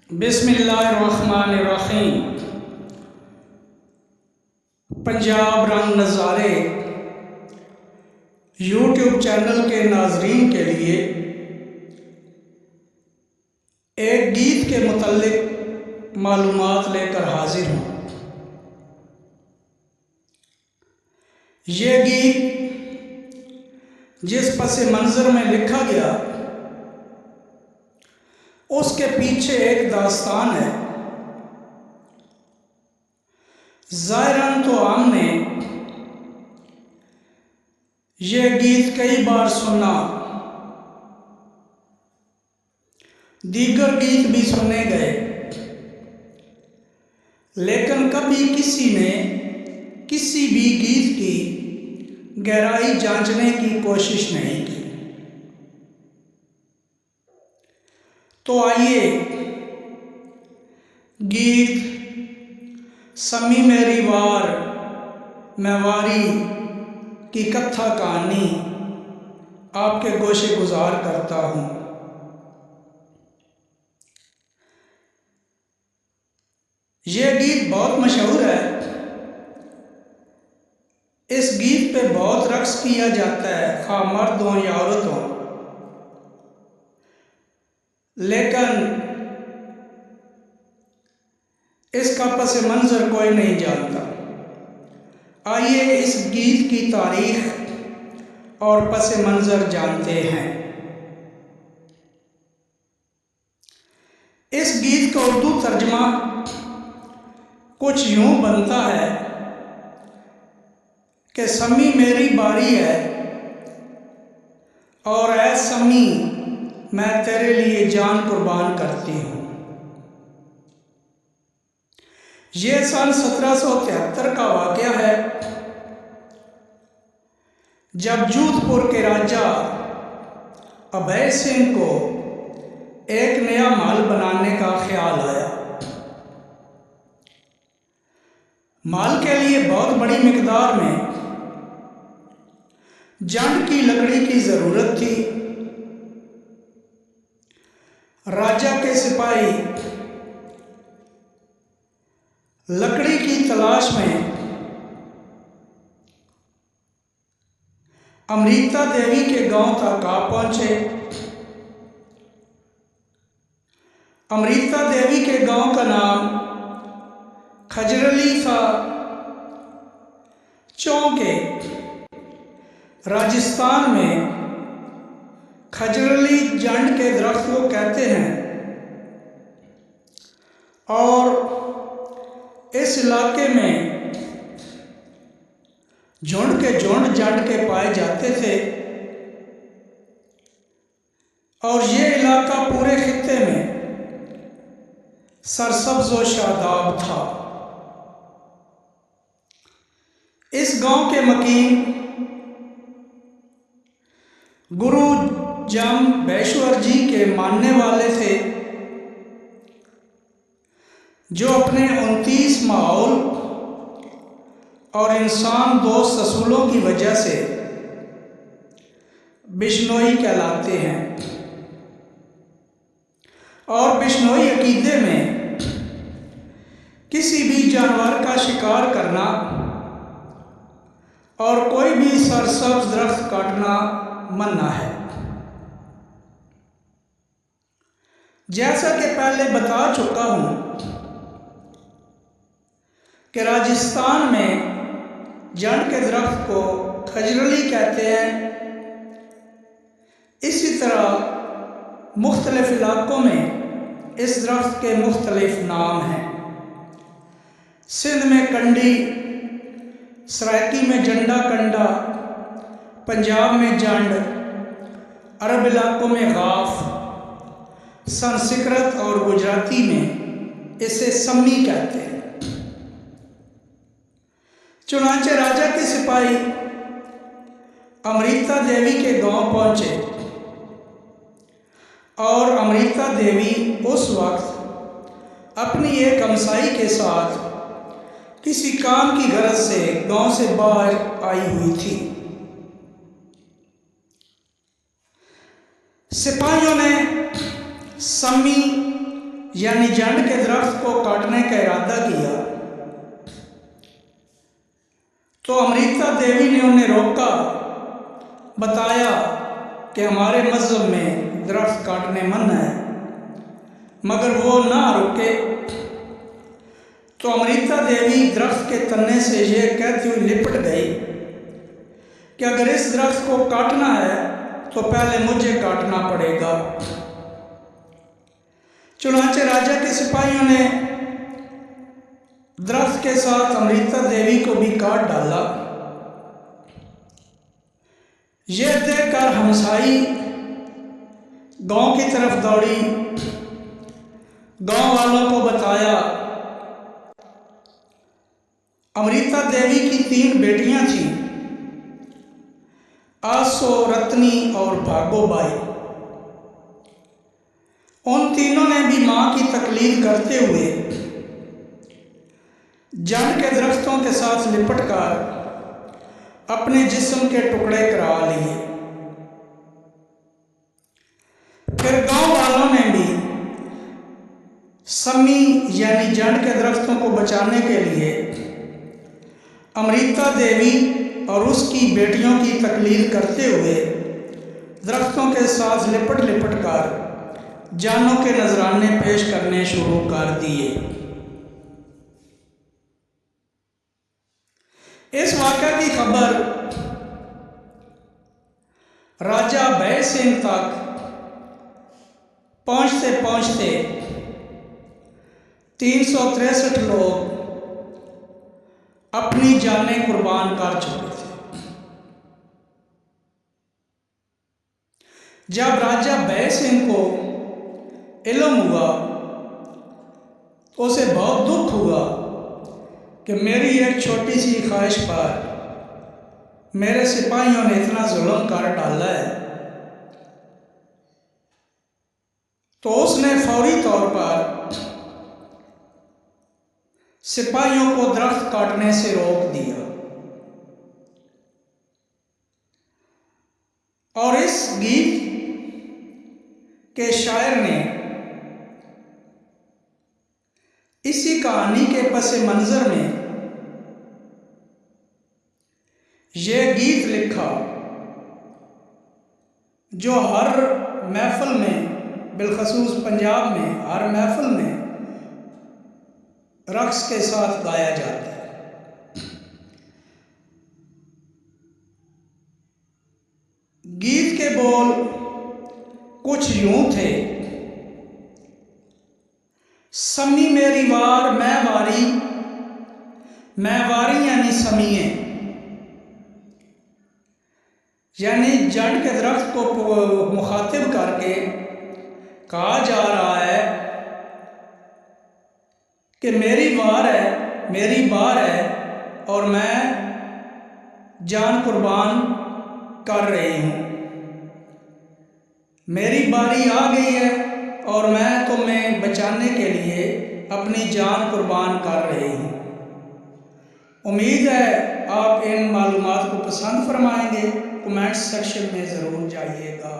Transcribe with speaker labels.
Speaker 1: बिस्मिल्लाहिर्रहमानिर्रहीम। पंजाब रंग नज़ारे यूट्यूब चैनल के नाजरीन के लिए एक गीत के मुतल्लिक मालूमात लेकर हाजिर हूँ। ये गीत जिस पस मंज़र में लिखा गया उसके पीछे एक दास्तान है। ज़ाहिरन तो हमने ये गीत कई बार सुना, दीगर गीत भी सुने गए, लेकिन कभी किसी ने किसी भी गीत की गहराई जांचने की कोशिश नहीं की। तो आइए गीत समी मेरी वार मैवारी की कथा कहानी आपके गोशे गुजार करता हूँ। ये गीत बहुत मशहूर है। इस गीत पे बहुत रक्स किया जाता है, खा मर्द हो या औरत हो, लेकिन इसका पस मंज़र कोई नहीं जानता। आइए इस गीत की तारीख और पस मंज़र जानते हैं। इस गीत का उर्दू तर्जमा कुछ यूँ बनता है कि समी मेरी बारी है और ऐ समी मैं तेरे लिए जान कुर्बान करती हूँ। ये साल 1773 का वाक़या है, जब जोधपुर के राजा अभय सिंह को एक नया महल बनाने का ख्याल आया। महल के लिए बहुत बड़ी मिकदार में जंड की लकड़ी की ज़रूरत थी। राजा के सिपाही लकड़ी की तलाश में अमृता देवी के गांव तक आ पहुंचे। अमृता देवी के गांव का नाम खजरली था। चौंके राजस्थान में खजरली जंड के दरख्त को कहते हैं और इस इलाके में झुंड के झुंड जंड के पाए जाते थे और ये इलाका पूरे खित्ते में सरसब्ज व शादाब था। इस गांव के मकीन गुरु जम बैश्वर जी के मानने वाले थे, जो अपने 29 माहौल और इंसान दोस्त असूलों की वजह से बिश्नोई कहलाते हैं। और बिश्नोई अकीदे में किसी भी जानवर का शिकार करना और कोई भी सरसब्ज दरख्त काटना मन्ना है। जैसा कि पहले बता चुका हूँ कि राजस्थान में जंड के दरख्त को खजरली कहते हैं। इसी तरह मुख्तलिफ इलाकों में इस दरख्त के मुख्तलिफ नाम हैं। सिंध में कंडी, सराइकी में जंडा कंडा, पंजाब में जंड, अरब इलाकों में गाफ, संस्कृत और गुजराती में इसे सम्मी कहते हैं। चुनांचे राजा के सिपाही अमृता देवी के गांव पहुंचे और अमृता देवी उस वक्त अपनी एक हमसाई के साथ किसी काम की गरज से गांव से बाहर आई हुई थी। सिपाहियों ने सम्मी यानी जंड के दरख्त को काटने का इरादा किया तो अमृता देवी ने उन्हें रोका, बताया कि हमारे मज़हब में दरख्त काटने मना है, मगर वो ना रुके। तो अमृता देवी दरख्त के तने से ये कहती हुई लिपट गई कि अगर इस दरख्त को काटना है तो पहले मुझे काटना पड़ेगा। चुनांचे राजा के सिपाहियों ने दरख्त के साथ अमृता देवी को भी काट डाला। यह देखकर हमसाई गांव की तरफ दौड़ी, गांव वालों को बताया। अमृता देवी की 3 बेटियां थीं, आसो, रत्नी और भागोबाई। उन तीनों ने भी मां की तकलीद करते हुए जंड के दरख्तों के साथ लिपटकर अपने जिस्म के टुकड़े करा लिए। फिर गांव वालों ने भी समी यानी जंड के दरख्तों को बचाने के लिए अमृता देवी और उसकी बेटियों की तकलीद करते हुए दरख्तों के साथ लिपट कर जानों के नजराने पेश करने शुरू कर दिए। इस वाक़या की खबर राजा भय सिंह तक पहुंचते पहुंचते 363 लोग अपनी जानें कुर्बान कर चुके थे। जब राजा भय सिंह को इल्म हुआ तो उसे बहुत दुख हुआ कि मेरी एक छोटी सी ख्वाहिश पर मेरे सिपाहियों ने इतना जुल्म कर डाला है। तो उसने फौरी तौर पर सिपाहियों को दरख्त काटने से रोक दिया और इस गीत के शायर ने इसी कहानी के पस मंजर में यह गीत लिखा जो हर महफिल में, बिलखसूस पंजाब में हर महफिल में रक्स के साथ गाया जाता है। गीत के बोल कुछ यूं थे। समी मेरी वार मैं वारी, मैं वारी यानी समीए, यानी जंड के दरख्त को मुखातिब करके कहा जा रहा है कि मेरी वार है, मेरी बार है और मैं जान कुर्बान कर रही हूँ। मेरी बारी आ गई है और मैं तुम्हें बचाने के लिए अपनी जान कुर्बान कर रही हूँ। उम्मीद है आप इन मालूमात को पसंद फरमाएंगे। कमेंट सेक्शन में ज़रूर जाइएगा।